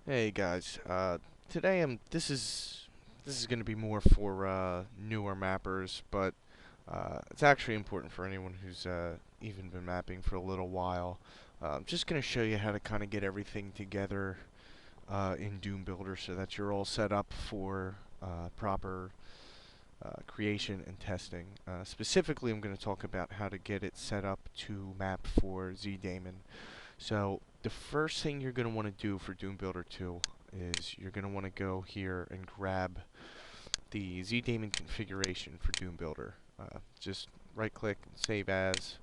Hey guys, this is going to be more for newer mappers, but it's actually important for anyone who's even been mapping for a little while. I'm just going to show you how to kind of get everything together in Doom Builder so that you're all set up for proper creation and testing. Specifically, I'm going to talk about how to get it set up to map for ZDaemon. So the first thing you're going to want to do for Doom Builder 2 is you're going to want to go here and grab the ZDaemon configuration for Doom Builder. Just right click, save as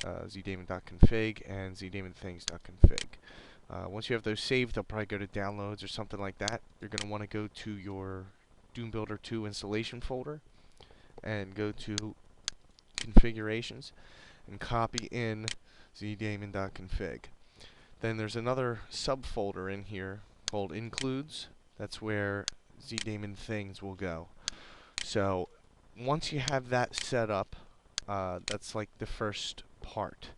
zdaemon.config and zdaemonthings.config. Once you have those saved, they'll probably go to downloads or something like that. You're going to want to go to your Doom Builder 2 installation folder and go to configurations and copy in zdaemon.config. Then there's another subfolder in here called includes. That's where ZDaemon things will go. So once you have that set up, that's like the first part.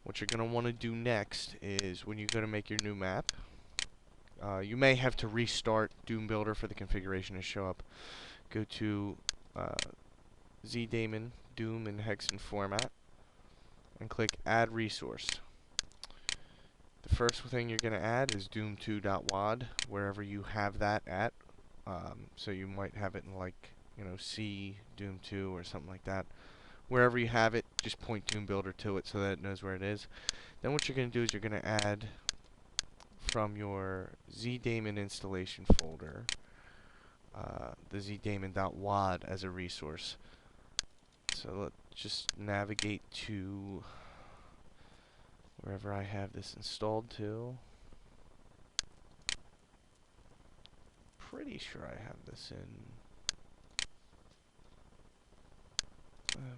What you're going to want to do next is when you go to make your new map, you may have to restart Doom Builder for the configuration to show up. Go to ZDaemon Doom in Hexen format and click Add Resource. The first thing you're going to add is doom2.wad, wherever you have that at. So you might have it in like, C doom2 or something like that. Wherever you have it, just point Doom Builder to it so that it knows where it is. Then what you're going to do is you're going to add from your ZDaemon installation folder the zdaemon.wad as a resource. So let's just navigate to wherever I have this installed to. Pretty sure I have this in.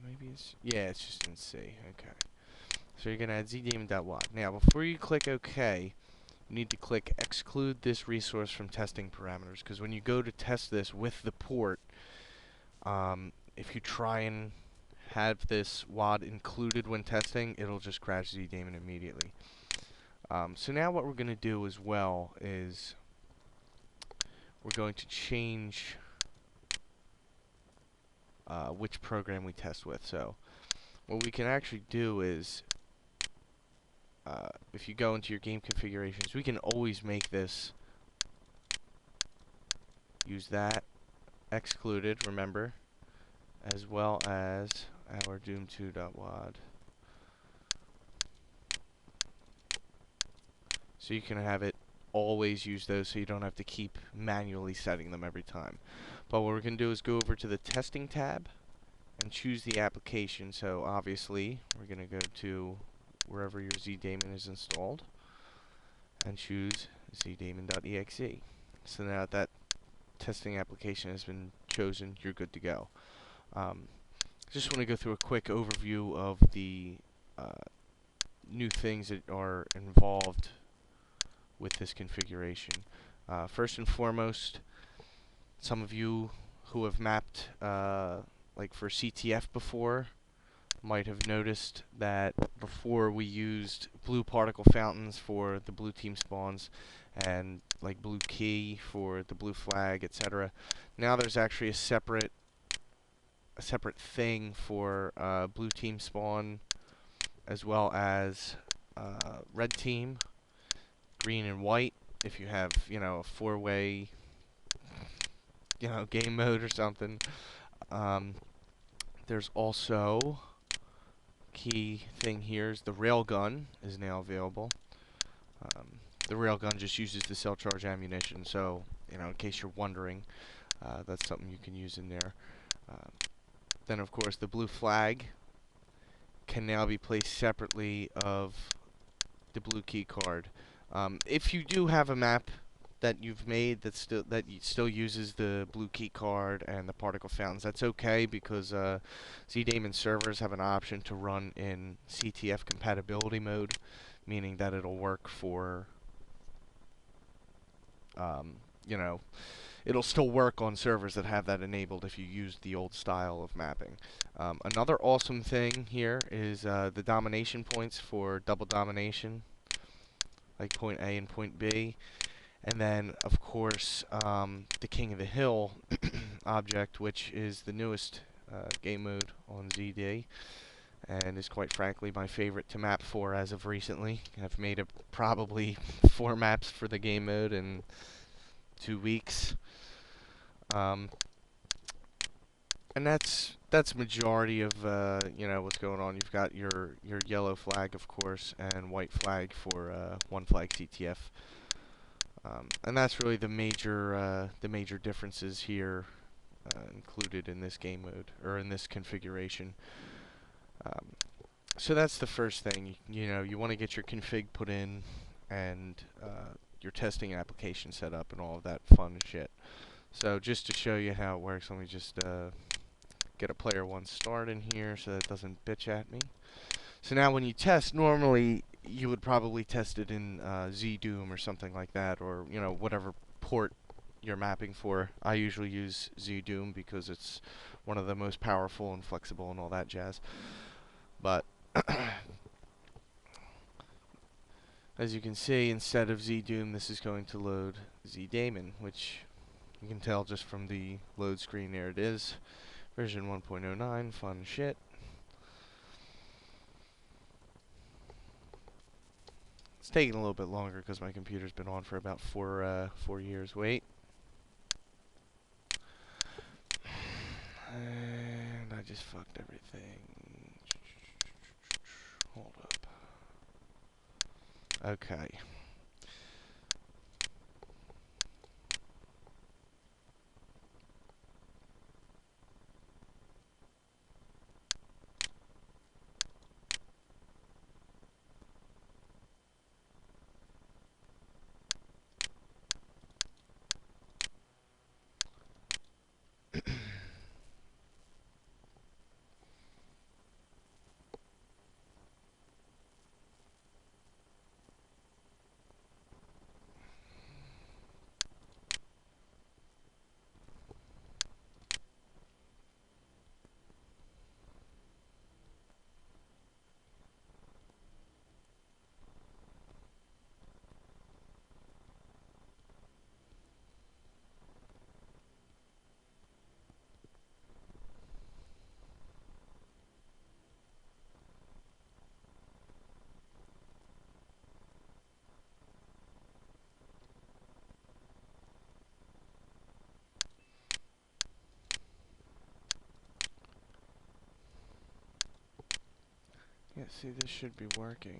Maybe it's, yeah, it's just in C. Okay. So you're gonna add zdaemon.wad. Now, before you click OK, you need to click exclude this resource from testing parameters, because when you go to test this with the port, if you try and have this WAD included when testing, it'll just crash ZDaemon immediately. So now what we're going to do as well is we're going to change which program we test with. So what we can actually do is if you go into your game configurations, we can always make this use that excluded, remember, as well as our doom2.wad. So you can have it always use those so you don't have to keep manually setting them every time. But what we're going to do is go over to the testing tab and choose the application. So obviously we're going to go to wherever your ZDaemon is installed and choose zdaemon.exe. So now that testing application has been chosen, you're good to go. Just want to go through a quick overview of the new things that are involved with this configuration. First and foremost, some of you who have mapped like for CTF before might have noticed that before we used blue particle fountains for the blue team spawns and like blue key for the blue flag, etc. Now there's actually a separate thing for blue team spawn as well as red team, green and white. If you have, a four-way, game mode or something. There's also key thing here is the railgun is now available. The railgun just uses the cell charge ammunition, so in case you're wondering, that's something you can use in there. Then of course the blue flag can now be placed separately of the blue key card. If you do have a map that you've made that still uses the blue key card and the particle fountains, that's okay, because ZDaemon servers have an option to run in CTF compatibility mode, meaning that it'll work for it'll still work on servers that have that enabled if you use the old style of mapping. Another awesome thing here is the domination points for double domination, like point A and point B. And then, of course, the King of the Hill object, which is the newest game mode on ZD, and is quite frankly my favorite to map for as of recently. I've made probably 4 maps for the game mode in 2 weeks. And that's majority of what's going on. You've got your yellow flag, of course, and white flag for one flag CTF, and that's really the major differences here included in this game mode or in this configuration. So that's the first thing. You want to get your config put in and your testing application set up and all of that fun shit. So just to show you how it works, let me just get a player 1 start in here so that it doesn't bitch at me. So now when you test, normally you would probably test it in ZDaemon or something like that, or whatever port you're mapping for. I usually use ZDaemon because it's one of the most powerful and flexible and all that jazz. But as you can see, instead of ZDaemon, this is going to load ZDaemon, which you can tell just from the load screen. There it is. Version 1.09, fun shit. It's taking a little bit longer because my computer's been on for about 4 years. Wait. And I just fucked everything. Hold up. Okay. Yeah, see, this should be working.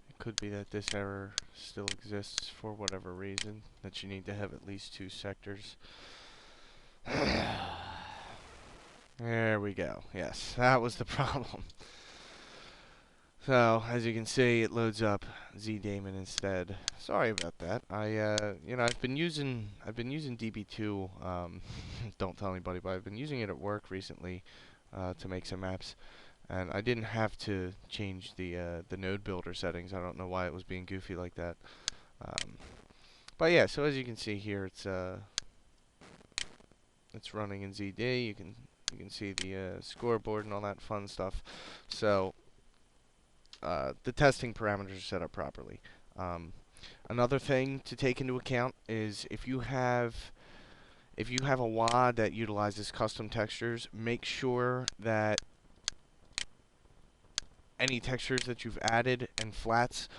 It could be that this error still exists for whatever reason, that you need to have at least 2 sectors. There we go. Yes, that was the problem. So, as you can see, it loads up ZDaemon instead. Sorry about that. I've been using DB2. Don't tell anybody, but I've been using it at work recently to make some maps, and I didn't have to change the nodebuilder settings. I don't know why it was being goofy like that. But yeah, so as you can see here, it's running in ZD. You can see the scoreboard and all that fun stuff. So the testing parameters are set up properly. Another thing to take into account is if you have a WAD that utilizes custom textures, make sure that any textures that you've added and flats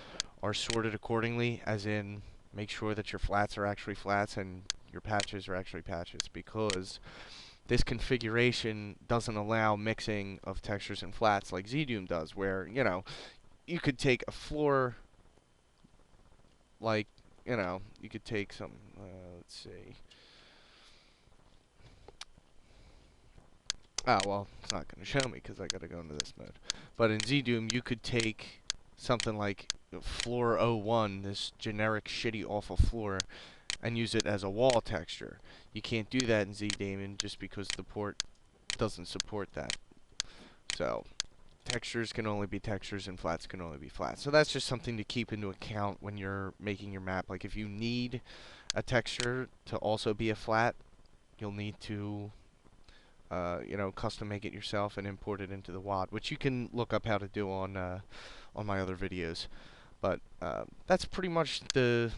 are sorted accordingly, as in make sure that your flats are actually flats and your patches are actually patches, because this configuration doesn't allow mixing of textures and flats like ZDaemon does, where, you could take a floor, like, you could take some, let's see. Ah, well, it's not going to show me because I got to go into this mode. But in ZDoom, you could take something like floor 01, this generic shitty awful floor, and use it as a wall texture. You can't do that in ZDaemon just because the port doesn't support that. So textures can only be textures and flats can only be flats. So that's just something to keep into account when you're making your map. Like if you need a texture to also be a flat, you'll need to custom make it yourself and import it into the WAD, which you can look up how to do on my other videos. But that's pretty much the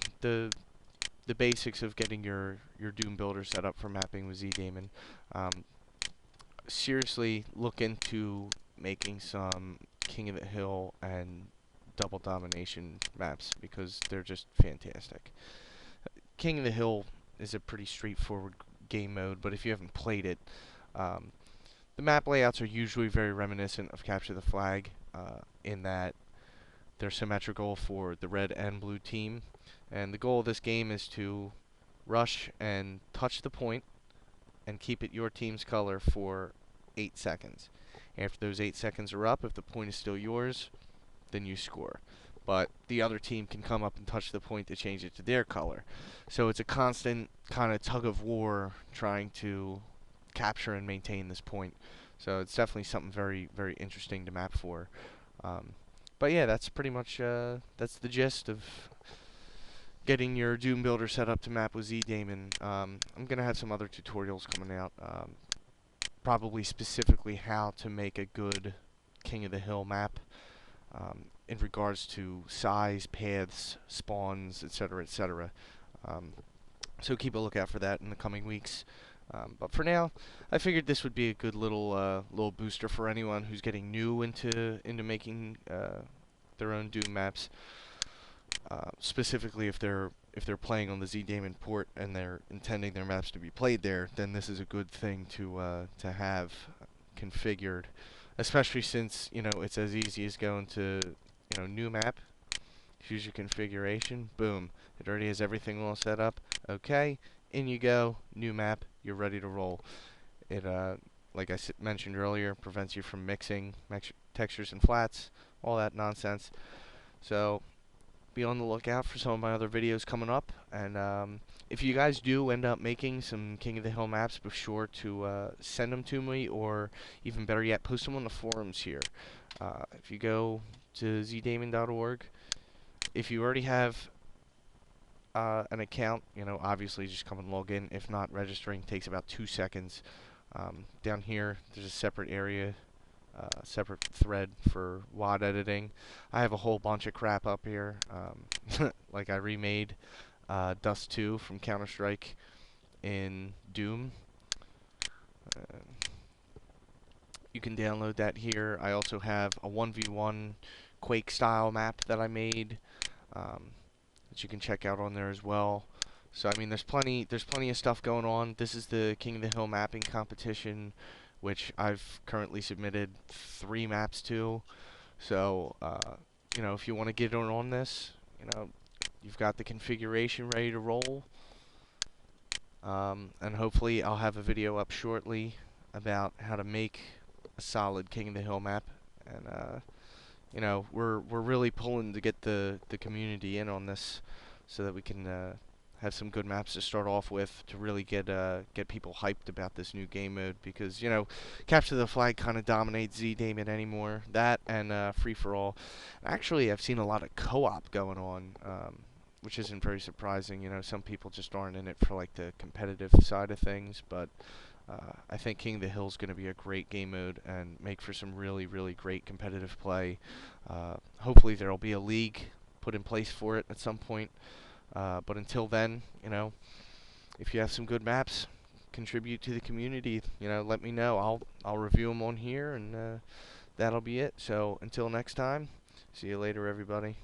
basics of getting your Doom builder set up for mapping with ZDaemon. Seriously, look into making some King of the Hill and Double Domination maps because they're just fantastic. King of the Hill is a pretty straightforward game mode, but if you haven't played it, the map layouts are usually very reminiscent of Capture the Flag in that they're symmetrical for the red and blue team. And the goal of this game is to rush and touch the point and keep it your team's color for 8 seconds. After those 8 seconds are up, if the point is still yours, then you score. But the other team can come up and touch the point to change it to their color. So it's a constant kind of tug of war trying to capture and maintain this point. So it's definitely something very, very interesting to map for. But yeah, that's pretty much that's the gist of getting your Doom builder set up to map with ZDaemon. I'm gonna have some other tutorials coming out, probably specifically how to make a good King of the Hill map in regards to size, paths, spawns, etc., etc. So keep a lookout for that in the coming weeks. But for now, I figured this would be a good little booster for anyone who's getting new into making their own Doom maps. Specifically, if they're playing on the ZDaemon port and they're intending their maps to be played there, then this is a good thing to have configured. Especially since it's as easy as going to new map, choose your configuration, boom, it already has everything all set up. Okay, in you go, new map, you're ready to roll. It like I mentioned earlier, prevents you from mixing textures and flats, all that nonsense. So be on the lookout for some of my other videos coming up, and if you guys do end up making some King of the Hill maps, be sure to send them to me, or even better yet, post them on the forums here. If you go to zdaemon.org, if you already have an account, obviously just come and log in. If not, registering takes about 2 seconds. Down here, there's a separate area, separate thread for WAD editing. I have a whole bunch of crap up here. Like I remade Dust 2 from Counter-Strike in Doom. You can download that here. I also have a 1v1 Quake style map that I made that you can check out on there as well. So I mean, there's plenty of stuff going on. This is the King of the Hill mapping competition, which I've currently submitted 3 maps to. So if you want to get on this, you've got the configuration ready to roll. And hopefully I'll have a video up shortly about how to make a solid King of the Hill map. And we're really pulling to get the community in on this so that we can have some good maps to start off with to really get people hyped about this new game mode, because Capture the Flag kind of dominates ZDaemon anymore. That and Free for All. Actually, I've seen a lot of co-op going on, which isn't very surprising. Some people just aren't in it for like the competitive side of things, but I think King of the Hill is going to be a great game mode and make for some really, really great competitive play. Hopefully there will be a league put in place for it at some point. But until then, if you have some good maps, contribute to the community. Let me know. I'll review them on here, and that'll be it. So until next time, see you later, everybody.